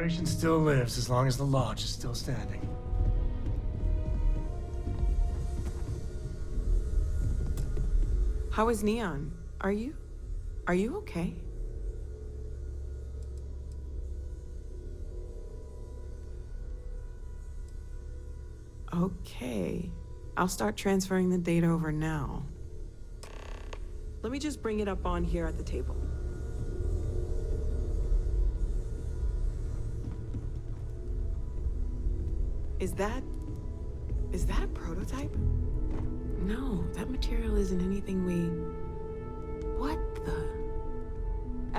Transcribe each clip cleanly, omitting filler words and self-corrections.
Federation still lives as long as the Lodge is still standing. How is Neon? Are you okay? Okay. I'll start transferring the data over now. Let me just bring it up on here at the table. Is that a prototype? No, that material isn't anything we... What the...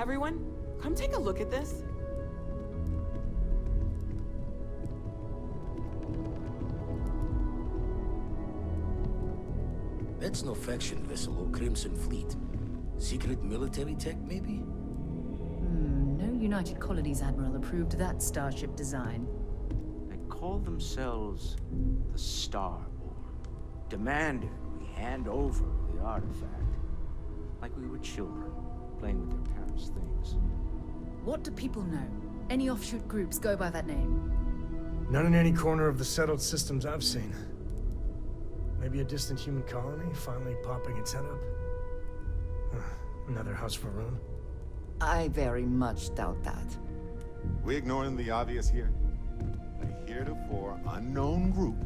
Everyone, come take a look at this. That's no faction vessel or Crimson Fleet. Secret military tech, maybe? No United Colonies Admiral approved that starship design. They call themselves the Starborn. Demanded we hand over the artifact. Like we were children, playing with their parents' things. What do people know? Any offshoot groups go by that name? None in any corner of the settled systems I've seen. Maybe a distant human colony finally popping its head up? Another house for Rune? I very much doubt that. We ignoring the obvious here? A heretofore unknown group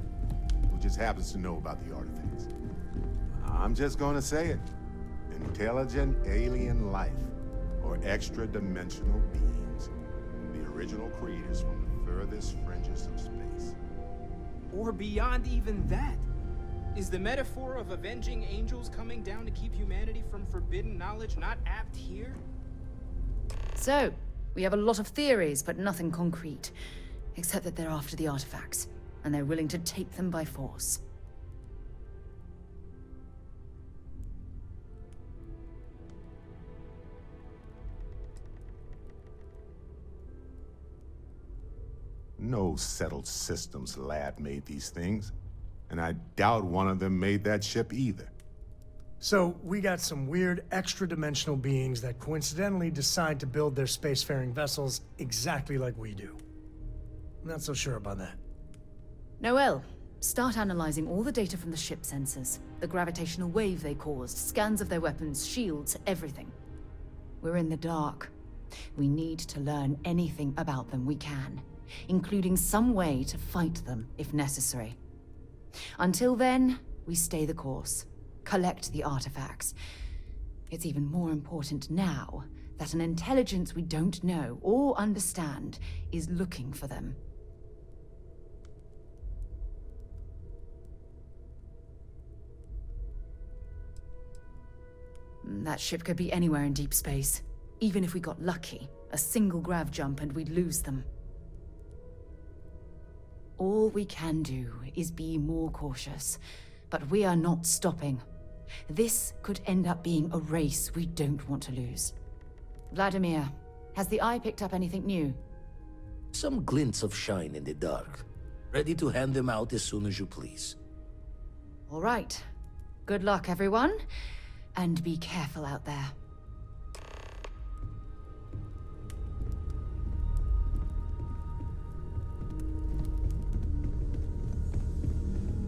who just happens to know about the artifacts. I'm just gonna say it. Intelligent alien life, or extra-dimensional beings. The original creators from the furthest fringes of space. Or beyond even that. Is the metaphor of avenging angels coming down to keep humanity from forbidden knowledge not apt here? So, we have a lot of theories, but nothing concrete. Except that they're after the artifacts, and they're willing to take them by force. No settled systems lab made these things. And I doubt one of them made that ship either. So, we got some weird extra-dimensional beings that coincidentally decide to build their spacefaring vessels exactly like we do. I'm not so sure about that. Noel, start analyzing all the data from the ship sensors. The gravitational wave they caused, scans of their weapons, shields, everything. We're in the dark. We need to learn anything about them we can, including some way to fight them if necessary. Until then, we stay the course, collect the artifacts. It's even more important now that an intelligence we don't know or understand is looking for them. That ship could be anywhere in deep space. Even if we got lucky, a single grav jump and we'd lose them. All we can do is be more cautious, but we are not stopping. This could end up being a race we don't want to lose. Vladimir, has the Eye picked up anything new? Some glints of shine in the dark. Ready to hand them out as soon as you please. All right. Good luck, everyone. And be careful out there.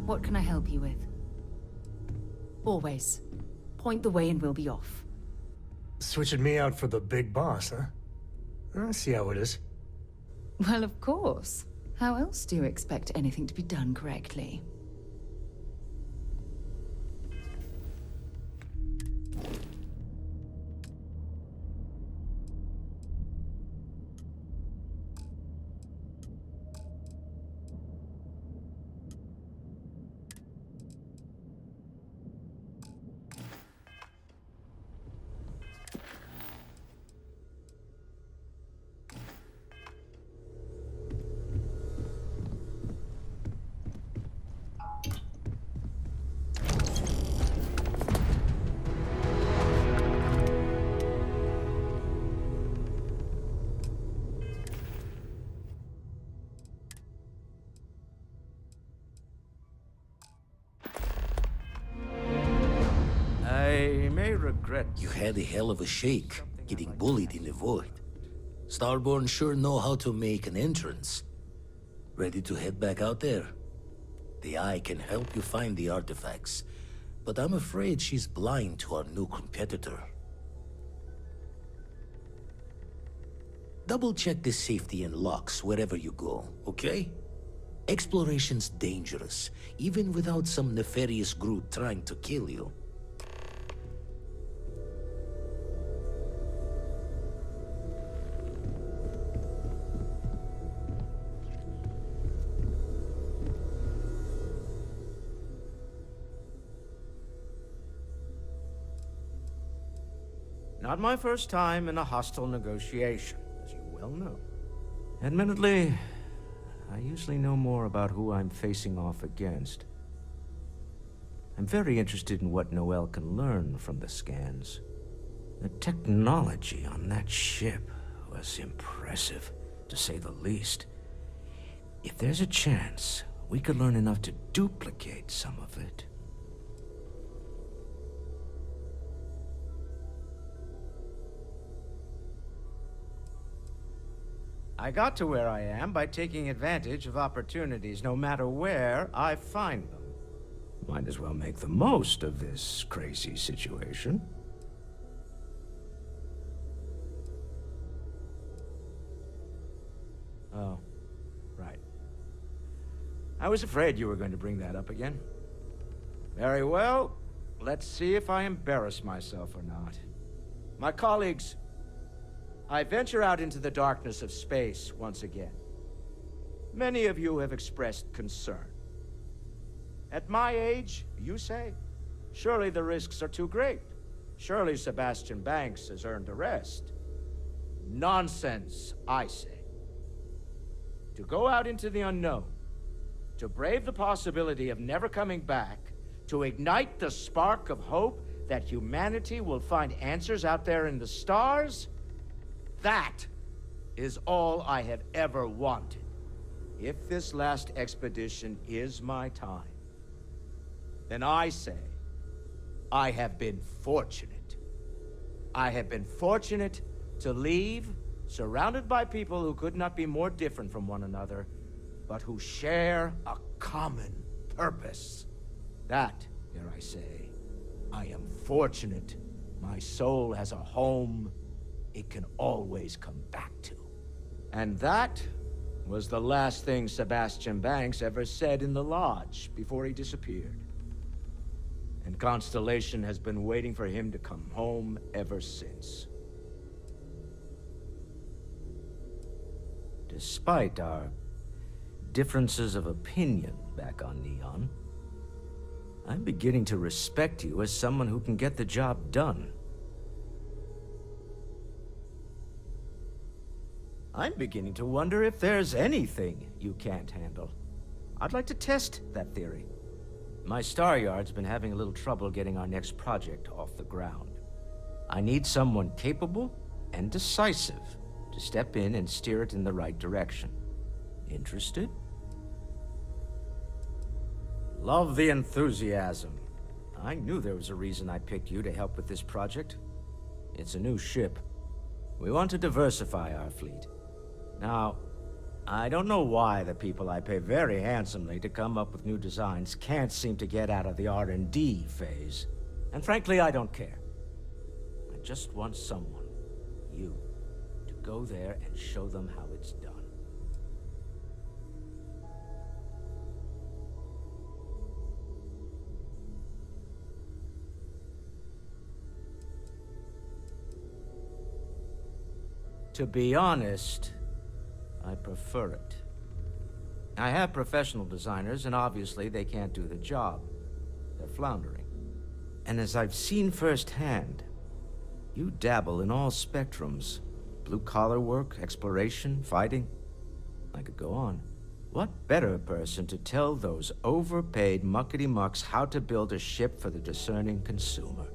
What can I help you with? Always. Point the way and we'll be off. Switching me out for the big boss, huh? I see how it is. Well, of course. How else do you expect anything to be done correctly? I may regret... You had a hell of a shake, getting bullied in the void. Starborn sure know how to make an entrance. Ready to head back out there? The Eye can help you find the artifacts, but I'm afraid she's blind to our new competitor. Double-check the safety and locks wherever you go, okay? Exploration's dangerous, even without some nefarious group trying to kill you. Not my first time in a hostile negotiation, as you well know. Admittedly, I usually know more about who I'm facing off against. I'm very interested in what Noel can learn from the scans. The technology on that ship was impressive, to say the least. If there's a chance, we could learn enough to duplicate some of it. I got to where I am by taking advantage of opportunities, no matter where I find them. Might as well make the most of this crazy situation. Oh, right. I was afraid you were going to bring that up again. Very well. Let's see if I embarrass myself or not. My colleagues, I venture out into the darkness of space once again. Many of you have expressed concern. At my age, you say, surely the risks are too great. Surely Sebastian Banks has earned a rest. Nonsense, I say. To go out into the unknown, to brave the possibility of never coming back, to ignite the spark of hope that humanity will find answers out there in the stars, that is all I have ever wanted. If this last expedition is my time, then I say, I have been fortunate. I have been fortunate to leave, surrounded by people who could not be more different from one another, but who share a common purpose. That, dare I say, I am fortunate. My soul has a home it can always come back to. And that was the last thing Sebastian Banks ever said in the lodge before he disappeared. And Constellation has been waiting for him to come home ever since. Despite our differences of opinion back on Neon, I'm beginning to respect you as someone who can get the job done. I'm beginning to wonder if there's anything you can't handle. I'd like to test that theory. My Star Yard's been having a little trouble getting our next project off the ground. I need someone capable and decisive to step in and steer it in the right direction. Interested? Love the enthusiasm. I knew there was a reason I picked you to help with this project. It's a new ship. We want to diversify our fleet. Now, I don't know why the people I pay very handsomely to come up with new designs can't seem to get out of the R&D phase. And frankly, I don't care. I just want someone, you, to go there and show them how it's done. To be honest, I prefer it. I have professional designers, and obviously they can't do the job. They're floundering. And as I've seen firsthand, you dabble in all spectrums. Blue-collar work, exploration, fighting. I could go on. What better person to tell those overpaid muckety-mucks how to build a ship for the discerning consumer?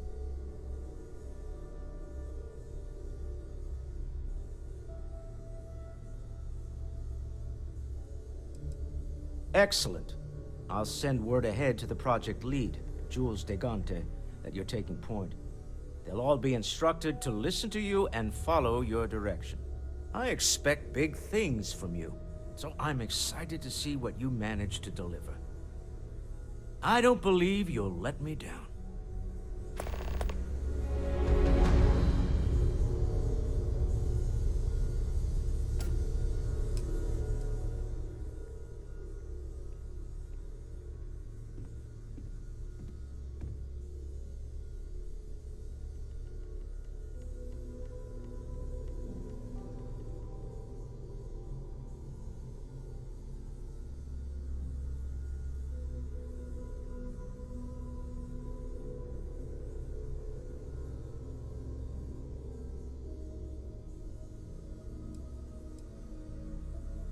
Excellent. I'll send word ahead to the project lead, Jules Degante, that you're taking point. They'll all be instructed to listen to you and follow your direction. I expect big things from you, so I'm excited to see what you manage to deliver. I don't believe you'll let me down.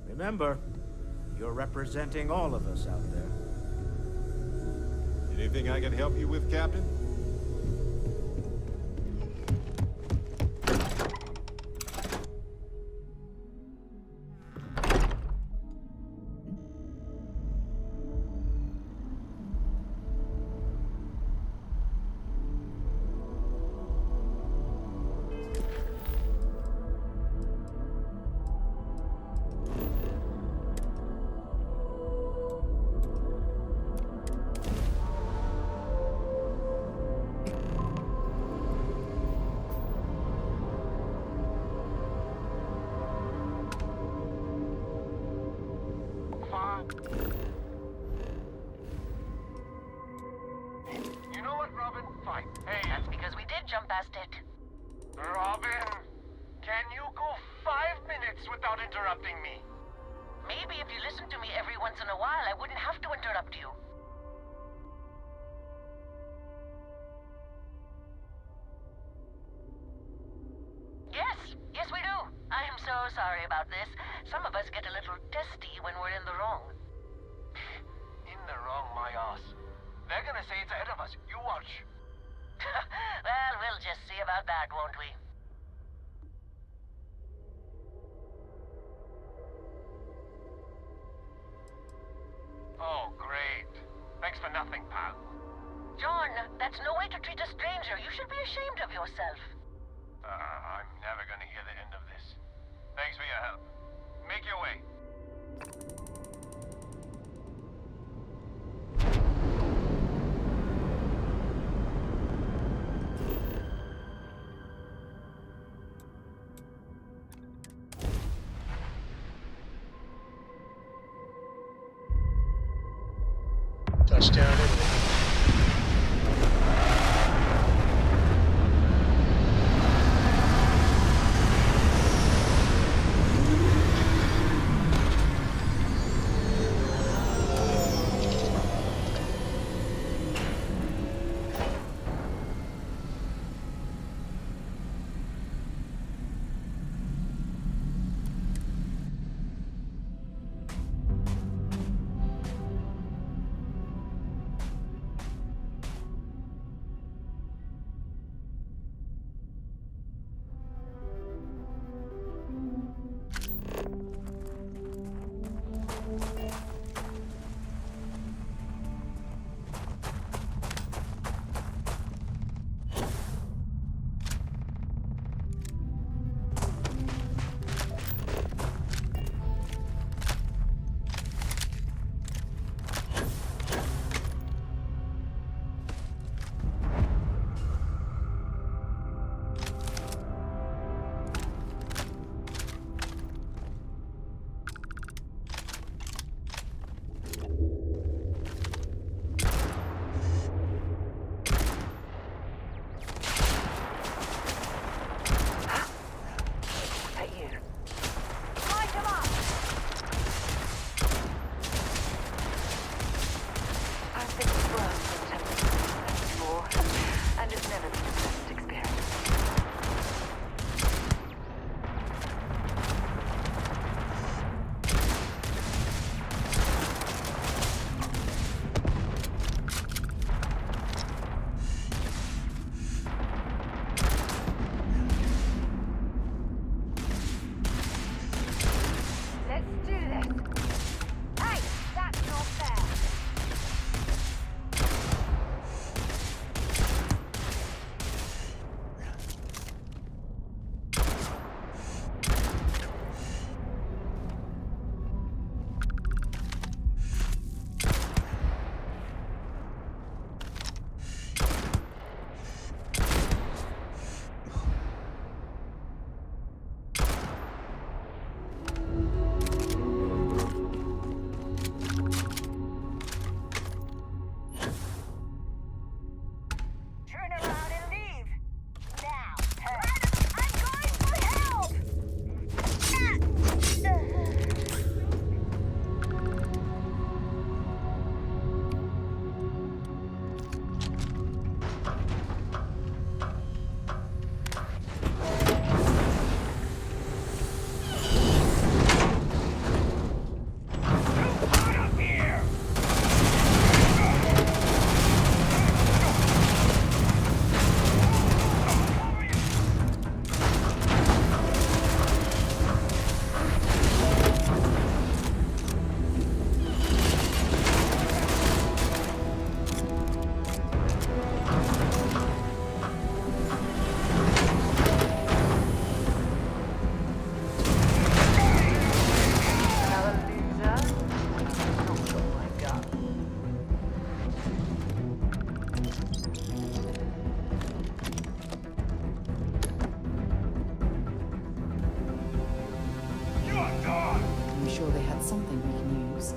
Remember, you're representing all of us out there. Anything I can help you with, Captain? You know what, Robin? Fine. Hey, that's because we did jump past it. Robin, can you go 5 minutes without interrupting me? Maybe if you listen to me every once in a while, I wouldn't have to interrupt you. Yes, we do. I am so sorry about this. Some of us get a little testy when we're in the wrong. In the wrong, my ass. They're gonna say it's ahead of us. You watch. Well, we'll just see about that, won't we? Oh, great. Thanks for nothing, pal. John, that's no way to treat a stranger. You should be ashamed of yourself. I'm never gonna hear the end of this. Thanks for your help. Make your way. Touchdown, Italy. That's something we can use.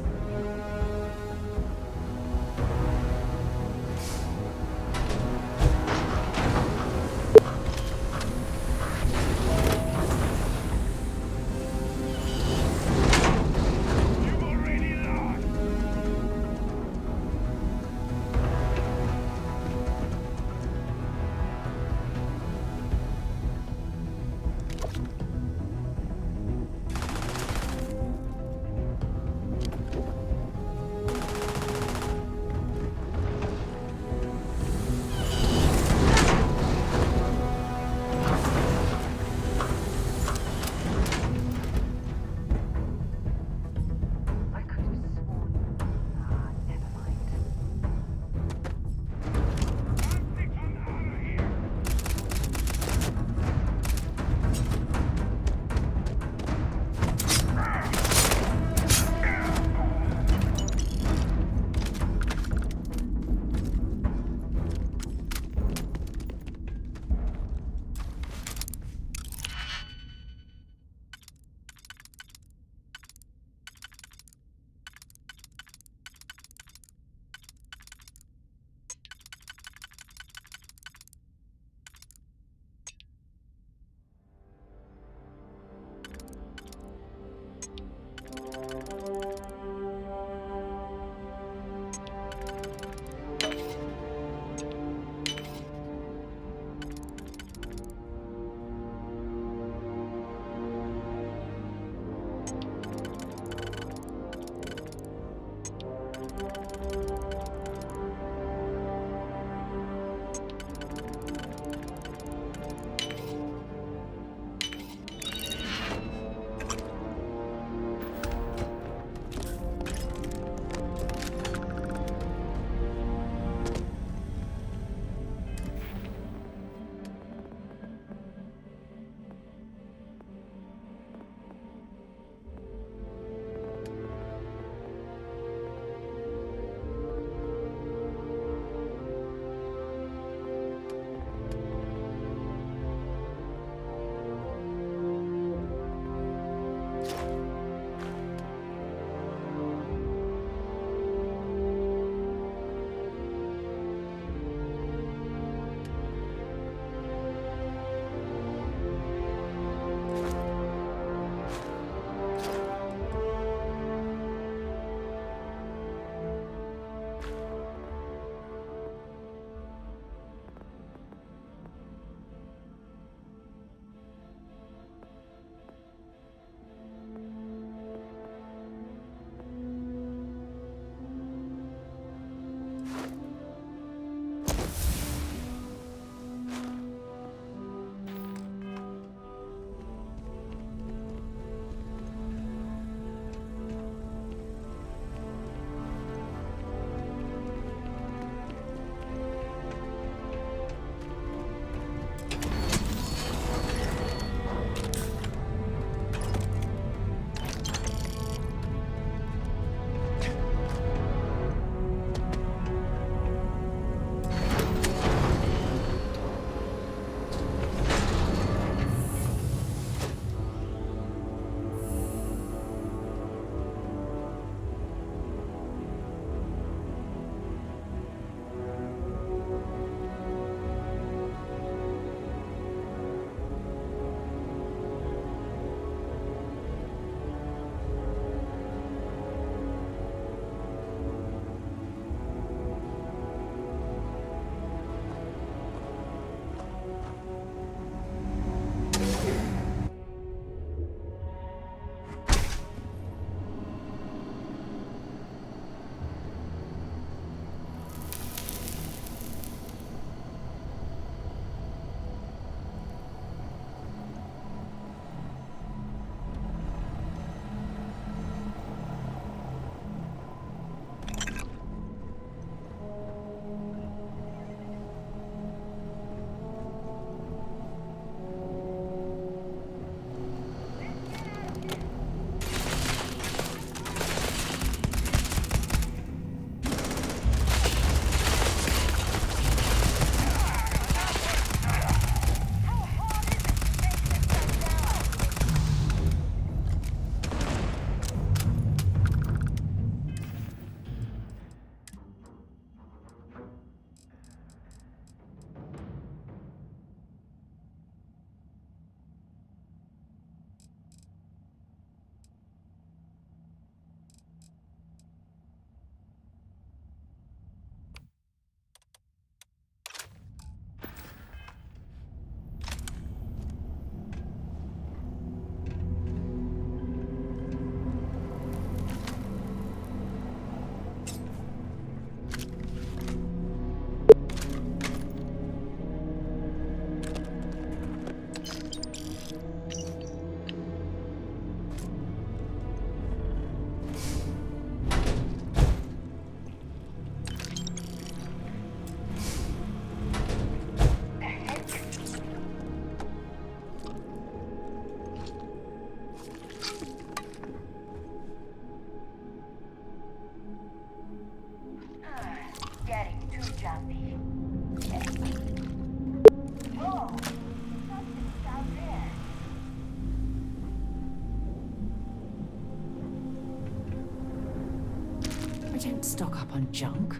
We don't stock up on junk.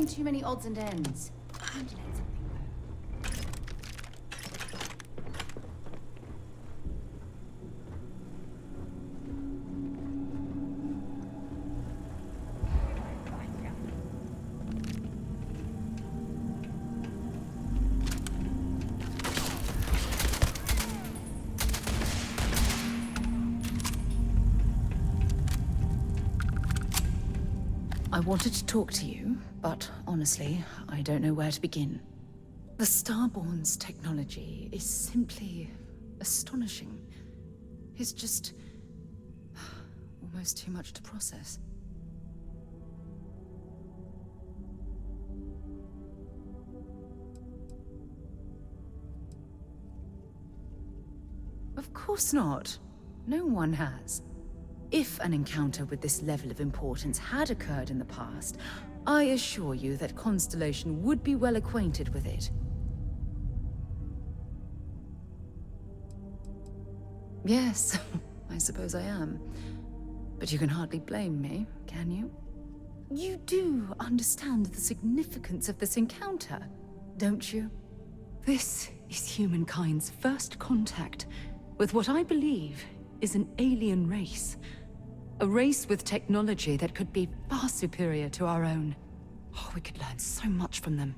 adding too many odds and ends. Time to let something go. I wanted to talk to you, but honestly, I don't know where to begin. The Starborn's technology is simply astonishing. It's just almost too much to process. Of course not. No one has. If an encounter with this level of importance had occurred in the past, I assure you that Constellation would be well acquainted with it. Yes, I suppose I am. But you can hardly blame me, can you? You do understand the significance of this encounter, don't you? This is humankind's first contact with what I believe is an alien race. A race with technology that could be far superior to our own. Oh, we could learn so much from them.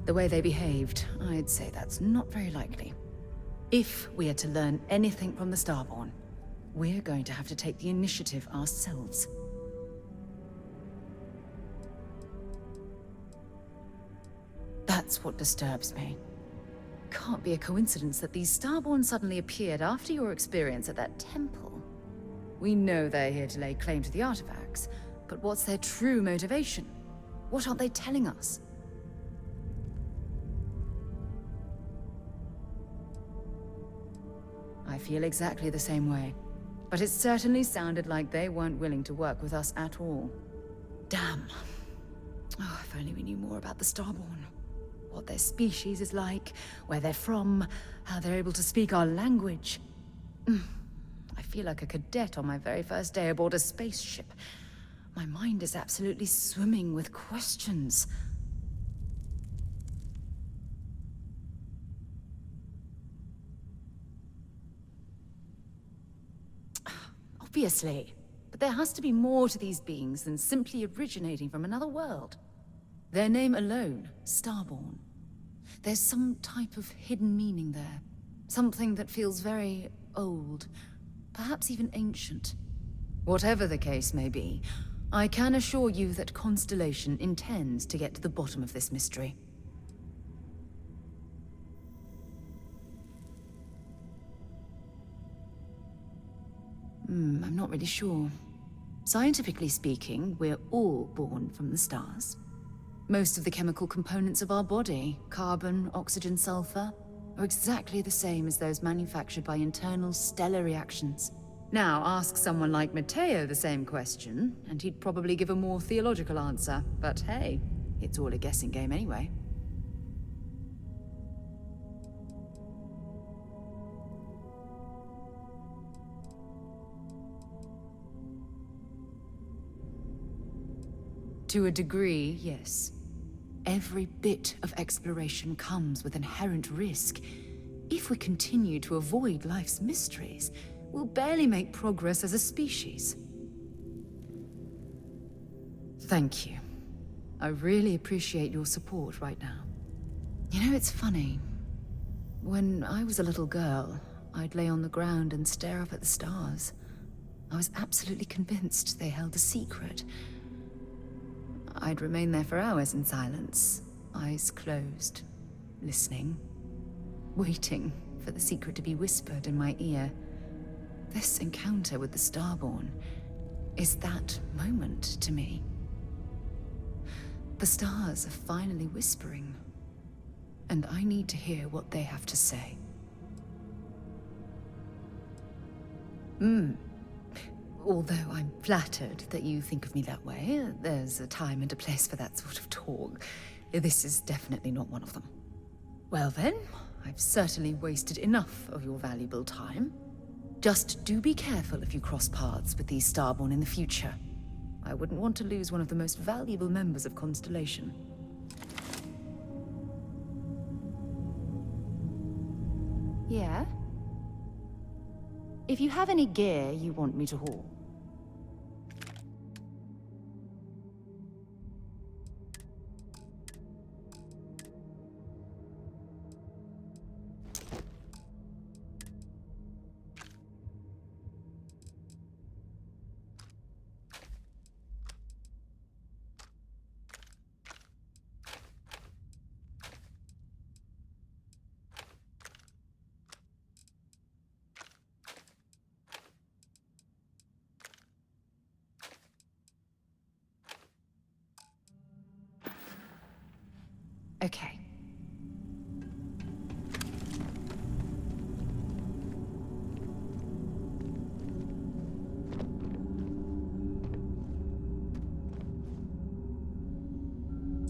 The way they behaved, I'd say that's not very likely. If we are to learn anything from the Starborn, we're going to have to take the initiative ourselves. That's what disturbs me. Can't be a coincidence that these Starborn suddenly appeared after your experience at that temple. We know they're here to lay claim to the artifacts, but what's their true motivation? What aren't they telling us? I feel exactly the same way, but it certainly sounded like they weren't willing to work with us at all. Damn. Oh, if only we knew more about the Starborn. What their species is like, where they're from, how they're able to speak our language. I feel like a cadet on my very first day aboard a spaceship. My mind is absolutely swimming with questions. Obviously, but there has to be more to these beings than simply originating from another world. Their name alone, Starborn. There's some type of hidden meaning there. Something that feels very old, perhaps even ancient. Whatever the case may be, I can assure you that Constellation intends to get to the bottom of this mystery. I'm not really sure. Scientifically speaking, we're all born from the stars. Most of the chemical components of our body, carbon, oxygen, sulfur, are exactly the same as those manufactured by internal stellar reactions. Now, ask someone like Matteo the same question, and he'd probably give a more theological answer. But hey, it's all a guessing game anyway. To a degree, yes. Every bit of exploration comes with inherent risk. If we continue to avoid life's mysteries, we'll barely make progress as a species. Thank you. I really appreciate your support right now. You know, it's funny. When I was a little girl, I'd lay on the ground and stare up at the stars. I was absolutely convinced they held a secret. I'd remain there for hours in silence, eyes closed, listening, waiting for the secret to be whispered in my ear. This encounter with the Starborn is that moment to me. The stars are finally whispering, and I need to hear what they have to say. Although I'm flattered that you think of me that way, there's a time and a place for that sort of talk. This is definitely not one of them. Well then, I've certainly wasted enough of your valuable time. Just do be careful if you cross paths with these Starborn in the future. I wouldn't want to lose one of the most valuable members of Constellation. Yeah? If you have any gear you want me to haul. Okay.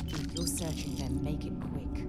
If you're searching them, make it quick.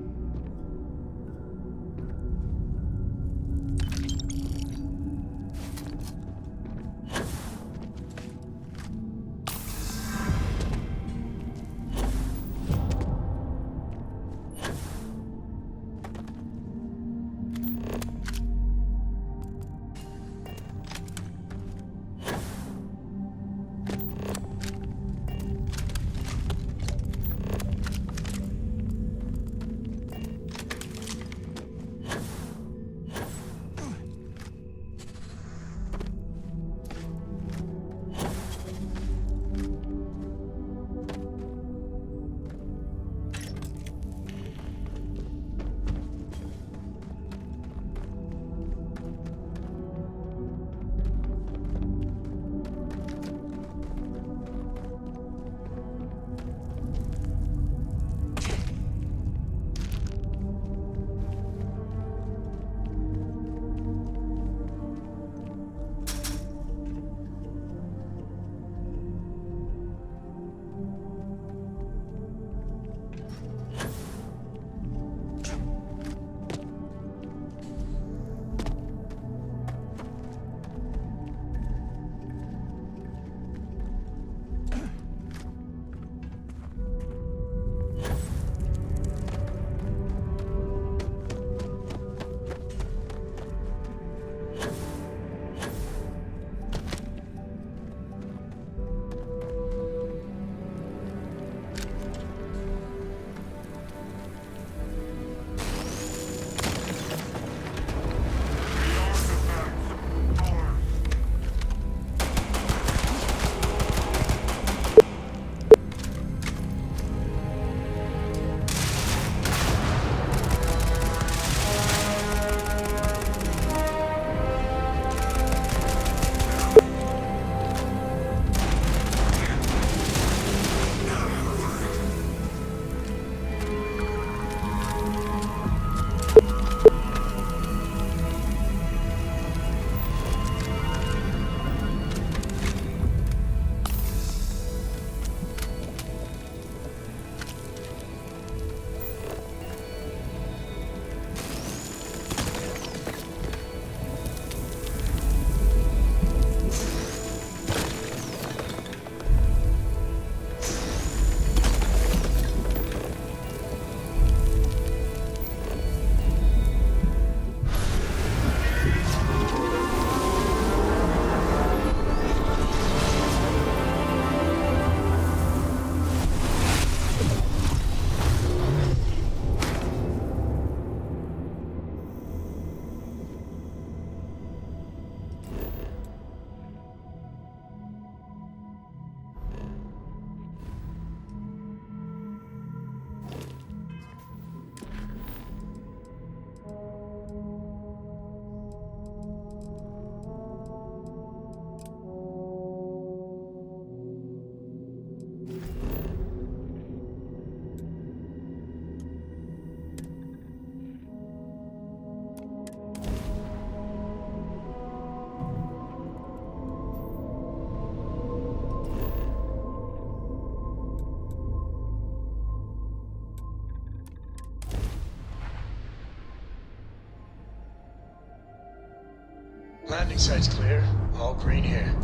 Landing site's clear. All green here.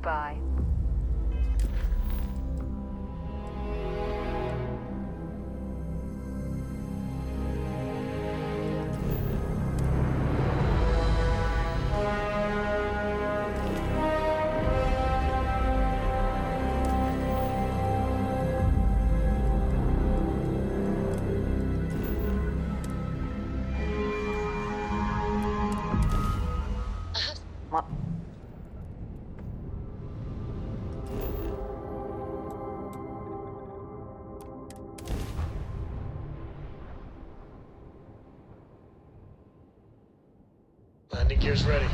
Goodbye. Landing gear's ready.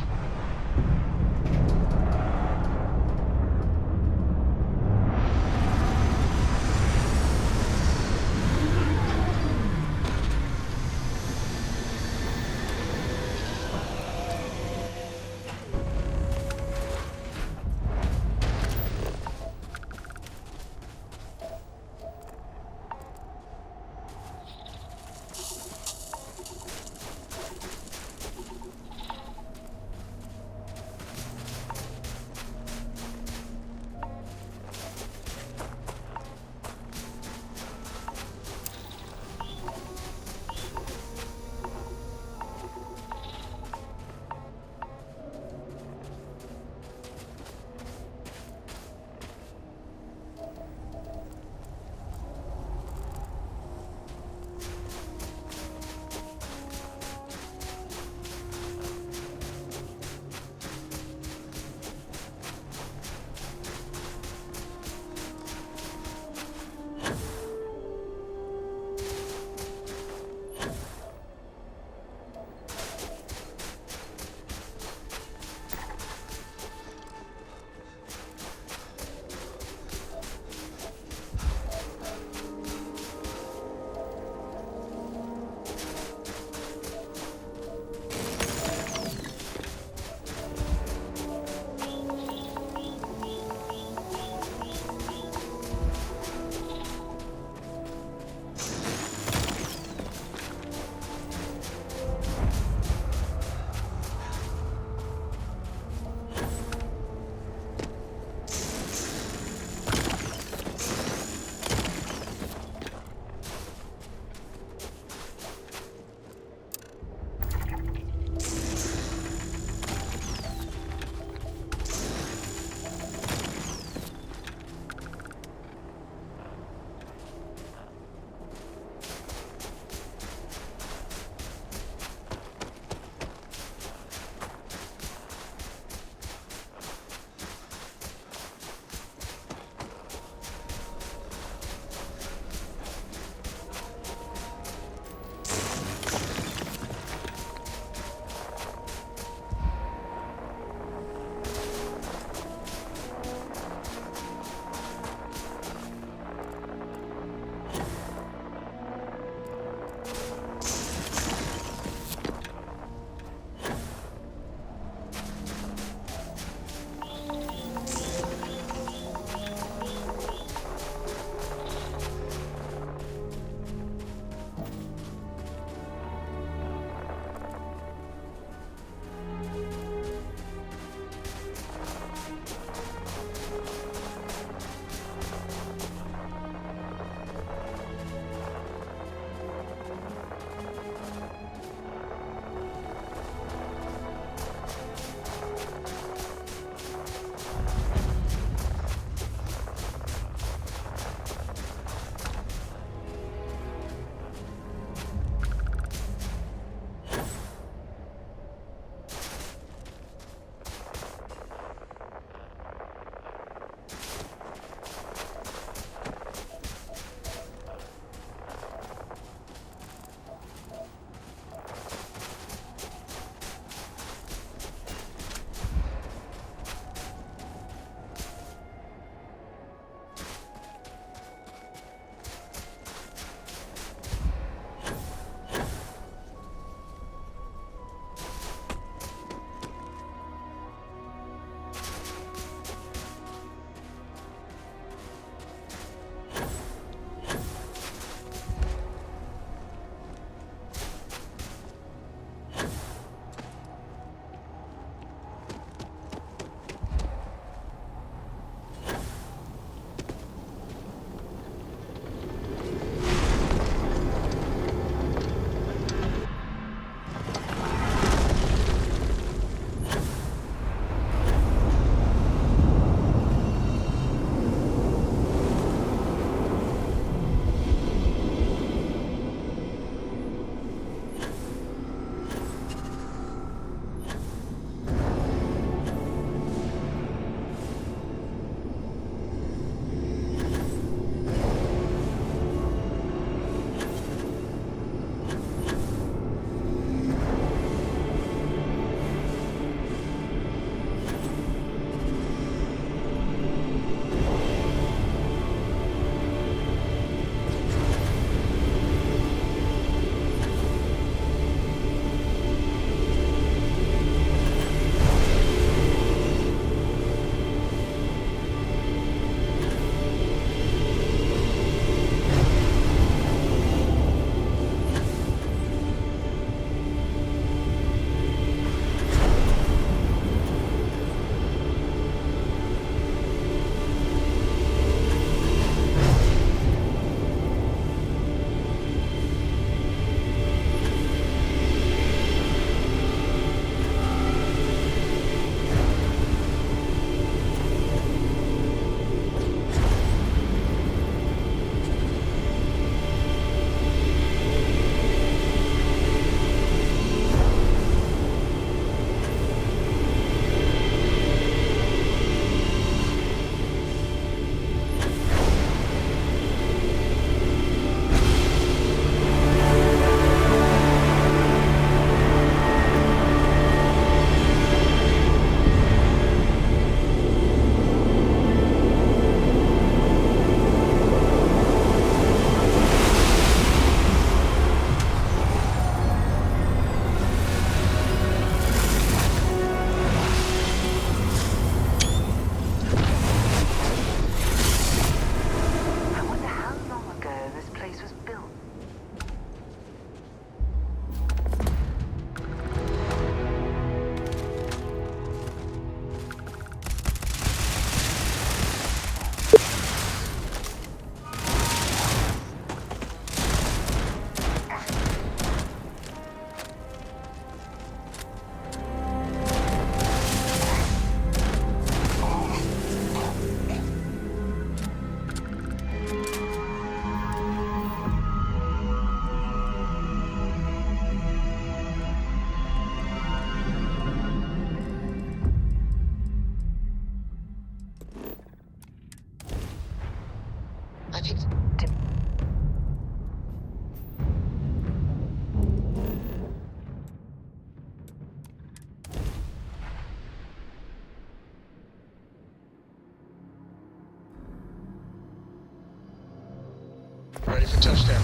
ready for touchdown.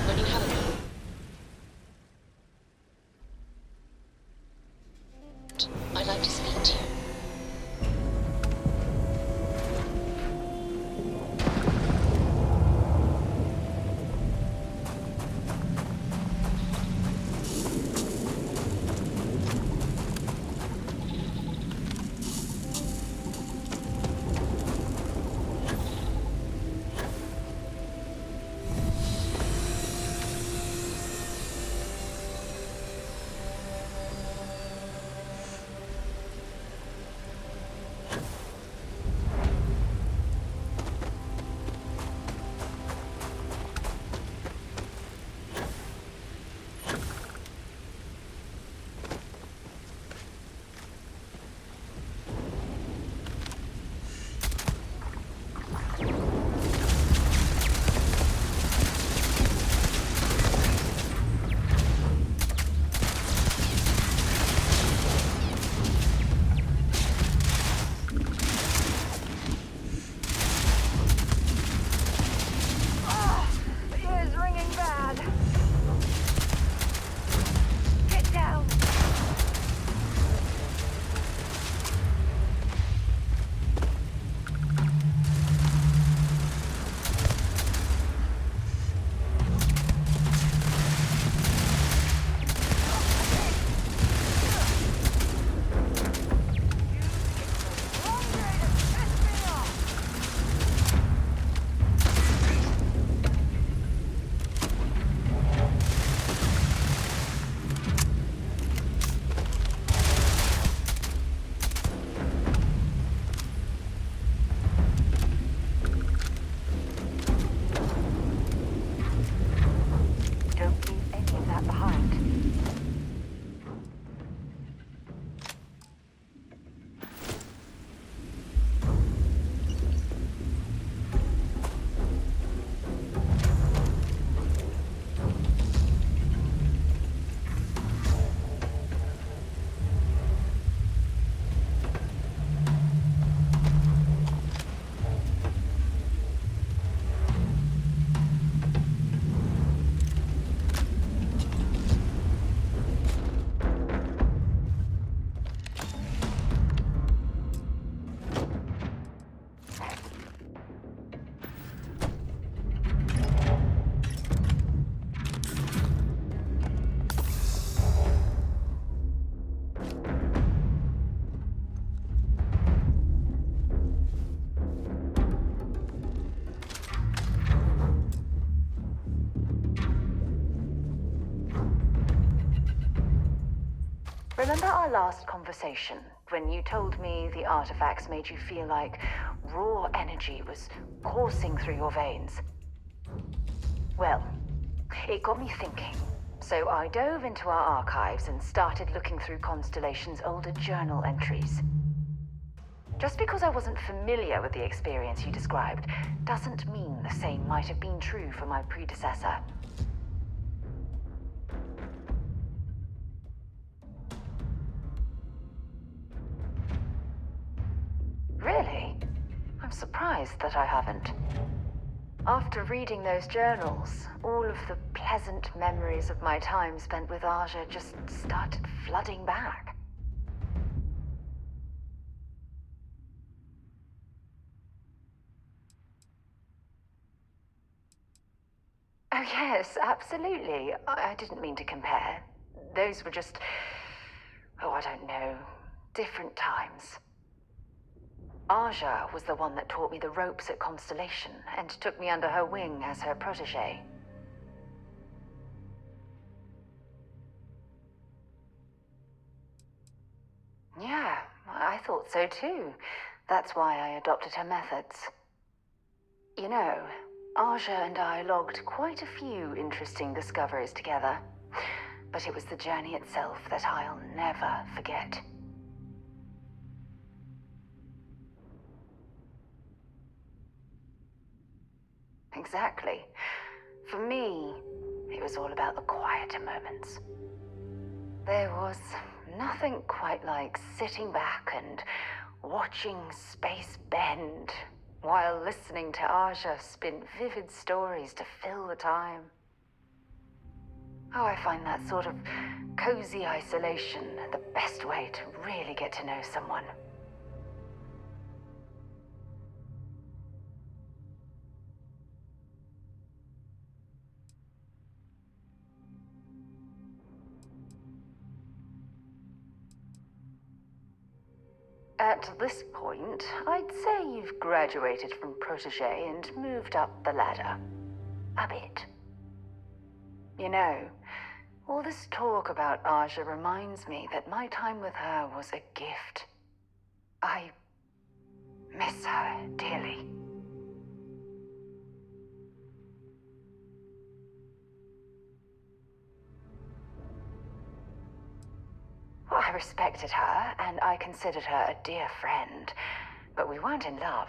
When you have a I'd like to speak to you. Remember our last conversation, when you told me the artifacts made you feel like raw energy was coursing through your veins? Well, it got me thinking. So I dove into our archives and started looking through Constellation's older journal entries. Just because I wasn't familiar with the experience you described, doesn't mean the same might have been true for my predecessor. Really? I'm surprised that I haven't. After reading those journals, all of the pleasant memories of my time spent with Aja just started flooding back. Oh yes, absolutely. I didn't mean to compare. Those were just... oh, I don't know. Different times. Aja was the one that taught me the ropes at Constellation and took me under her wing as her protege. Yeah, I thought so too. That's why I adopted her methods. You know, Aja and I logged quite a few interesting discoveries together. But it was the journey itself that I'll never forget. Exactly. For me, it was all about the quieter moments. There was nothing quite like sitting back and watching space bend while listening to Aja spin vivid stories to fill the time. Oh, I find that sort of cozy isolation the best way to really get to know someone. At this point, I'd say you've graduated from protege and moved up the ladder. A bit. You know, all this talk about Aja reminds me that my time with her was a gift. I miss her dearly. I respected her, and I considered her a dear friend, but we weren't in love.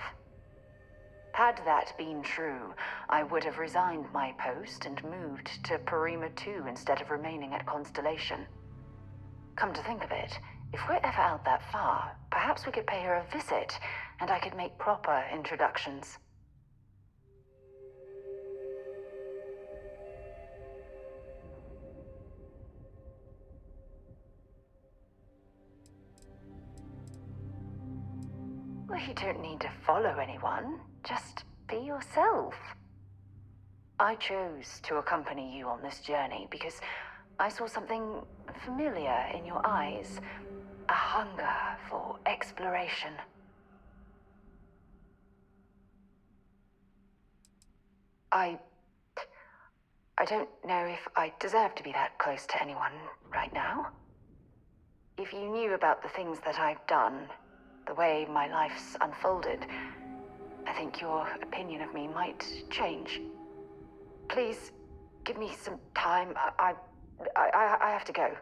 Had that been true, I would have resigned my post and moved to Parima 2 instead of remaining at Constellation. Come to think of it, if we're ever out that far, perhaps we could pay her a visit, and I could make proper introductions. Well, you don't need to follow anyone. Just be yourself. I chose to accompany you on this journey because I saw something familiar in your eyes. A hunger for exploration. I don't know if I deserve to be that close to anyone right now. If you knew about the things that I've done, the way my life's unfolded, I think your opinion of me might change. Please, give me some time. I have to go.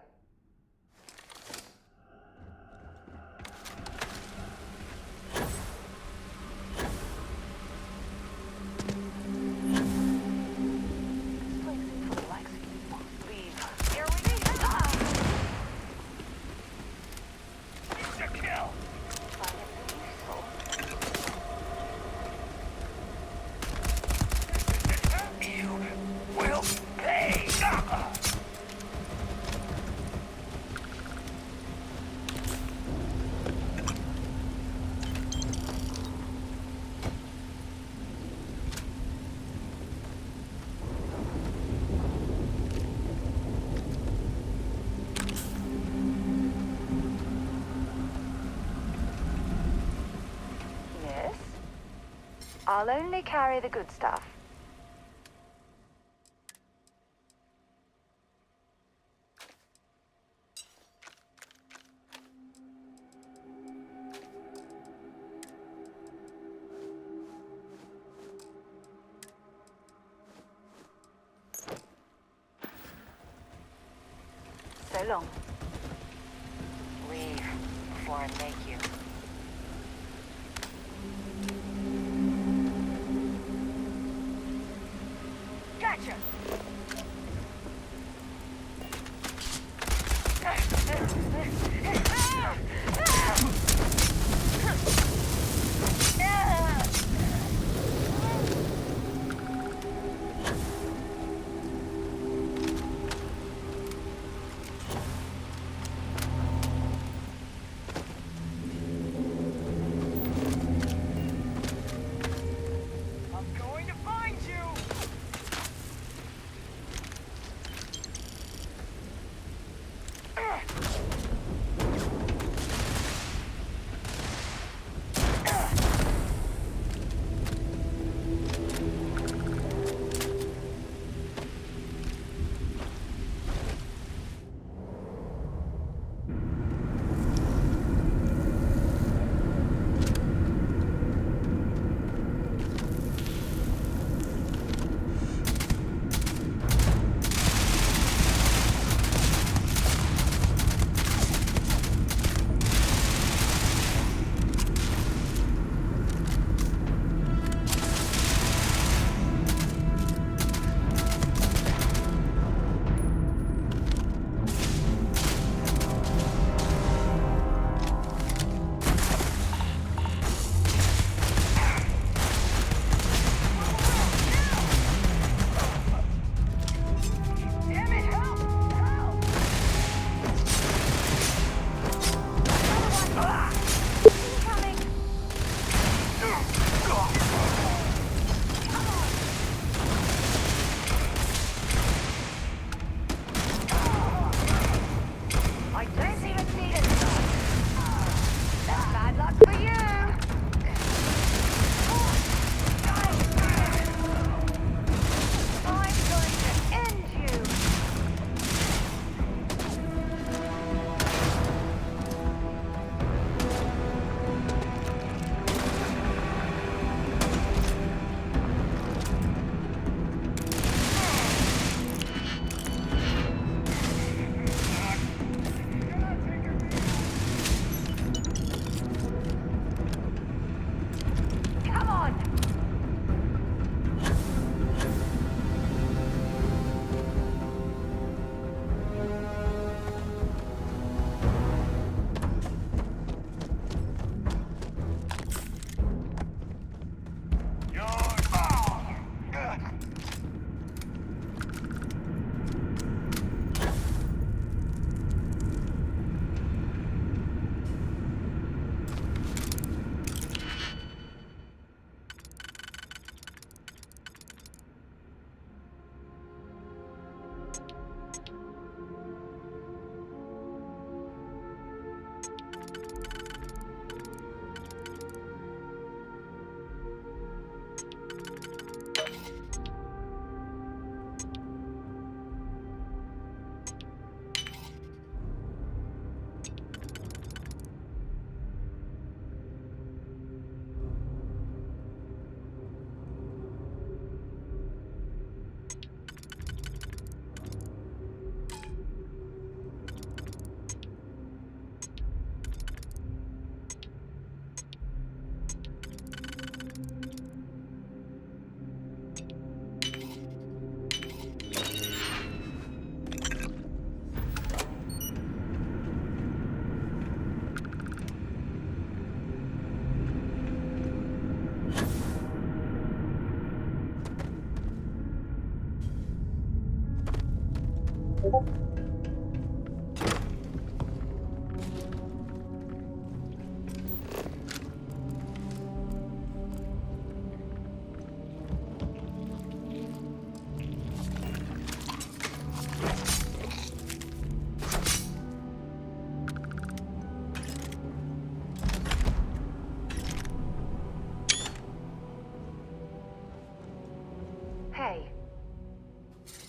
I'll only carry the good stuff. So long. Leave before I make you. Gotcha!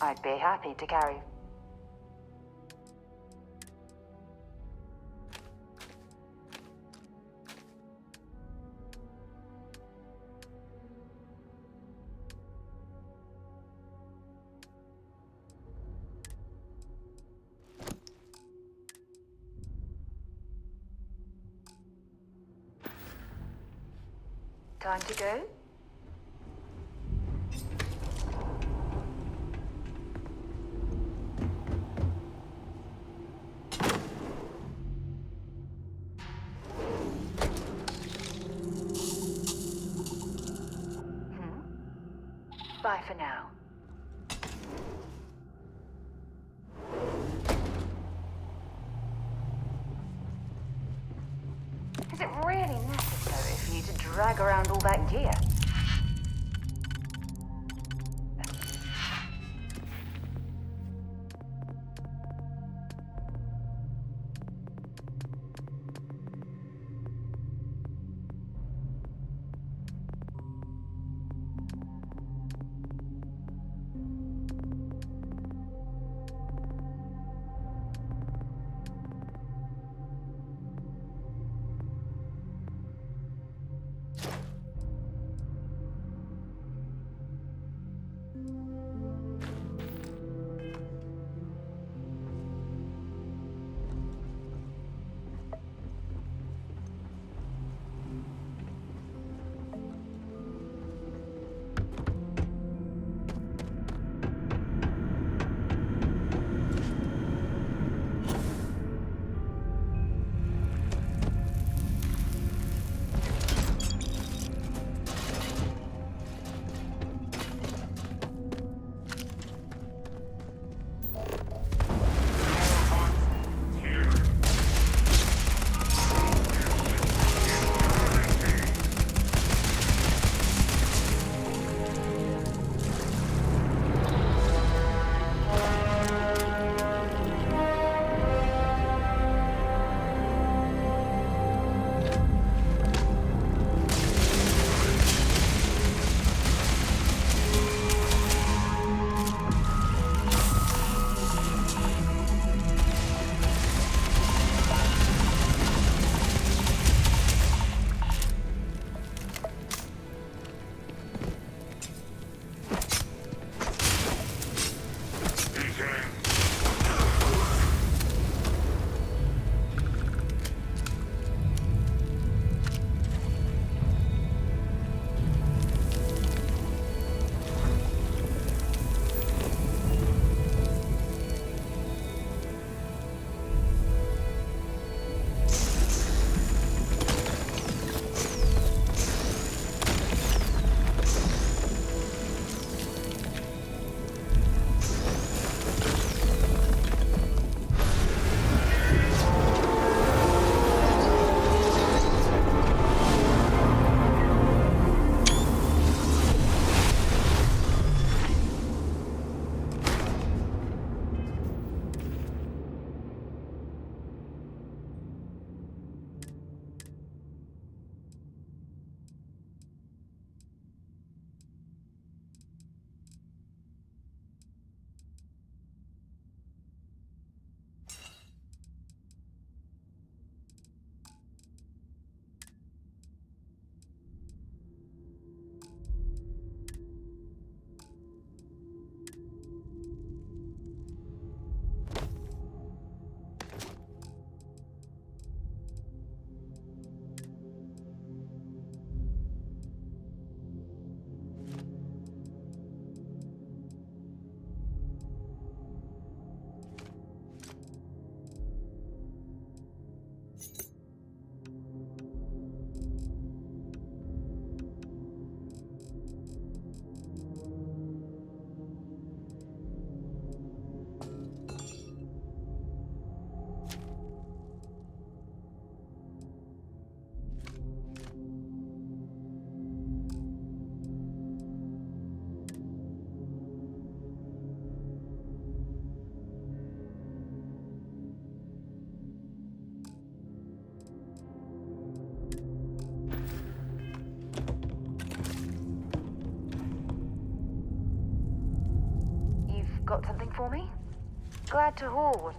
I'd be happy to carry. Time to go? Bye for now. Is it really necessary for you to drag around all that gear? Got something for me? Glad to haul.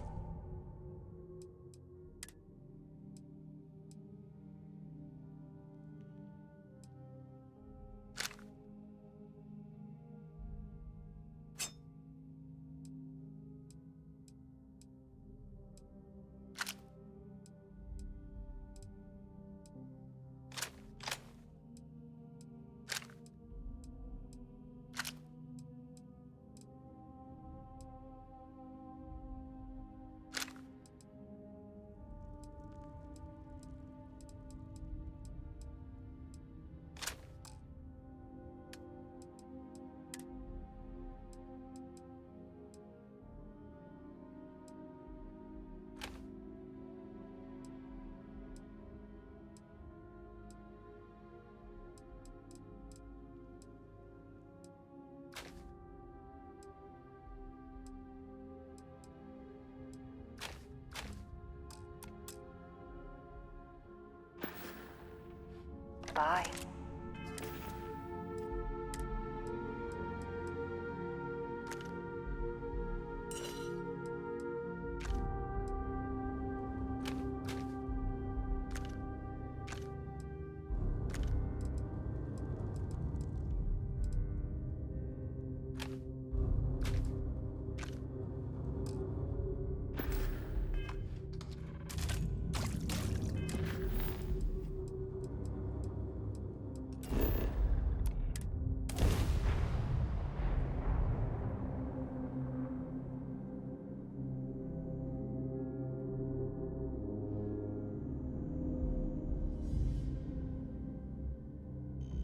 Bye.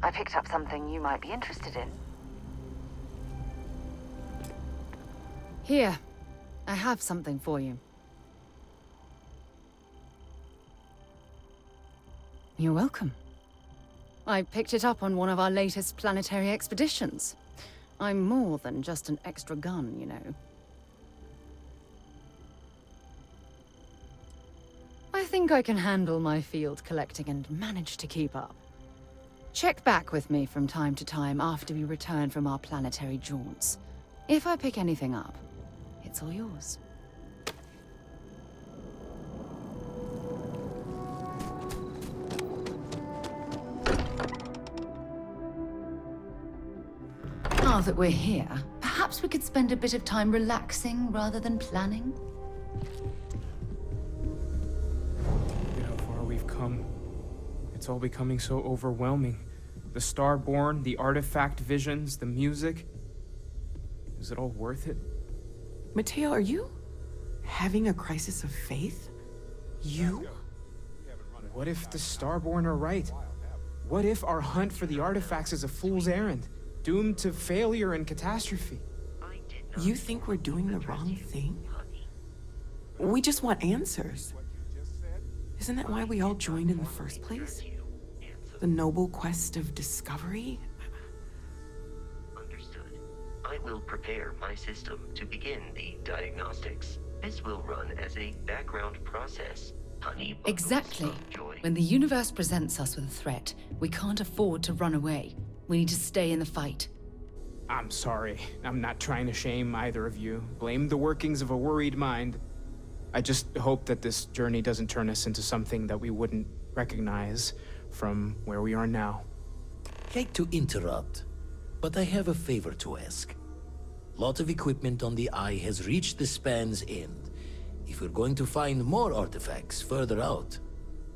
I picked up something you might be interested in. Here, I have something for you. You're welcome. I picked it up on one of our latest planetary expeditions. I'm more than just an extra gun, you know. I think I can handle my field collecting and manage to keep up. Check back with me from time to time after we return from our planetary jaunts. If I pick anything up, it's all yours. Now that we're here, perhaps we could spend a bit of time relaxing rather than planning? Look at how far we've come. It's all becoming so overwhelming. The Starborn, the artifact visions, the music. Is it all worth it? Mateo, are you having a crisis of faith? You? What if the Starborn are right? What if our hunt for the artifacts is a fool's errand, doomed to failure and catastrophe? You think we're doing the wrong thing? We just want answers. Isn't that why we all joined in the first place? The noble quest of discovery? Understood. I will prepare my system to begin the diagnostics. This will run as a background process. Honey bundles Exactly. of joy. When the universe presents us with a threat, we can't afford to run away. We need to stay in the fight. I'm sorry. I'm not trying to shame either of you. Blame the workings of a worried mind. I just hope that this journey doesn't turn us into something that we wouldn't recognize from where we are now. Hate to interrupt, but I have a favor to ask. Lot of equipment on the Eye has reached the span's end. If we're going to find more artifacts further out,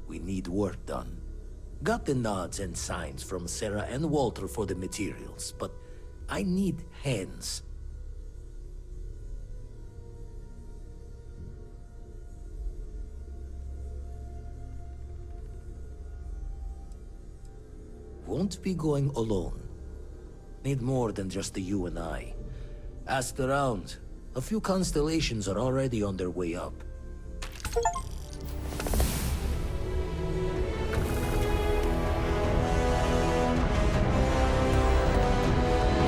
we need work done. Got the nods and signs from Sarah and Walter for the materials, but I need hands. Won't be going alone. Need more than just the you and I. Asked around. A few constellations are already on their way up.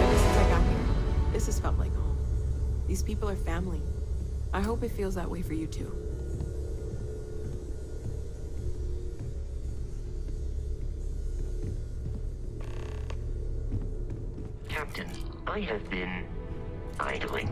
Ever since I got here, this has felt like home. These people are family. I hope it feels that way for you too. Captain, I have been idling.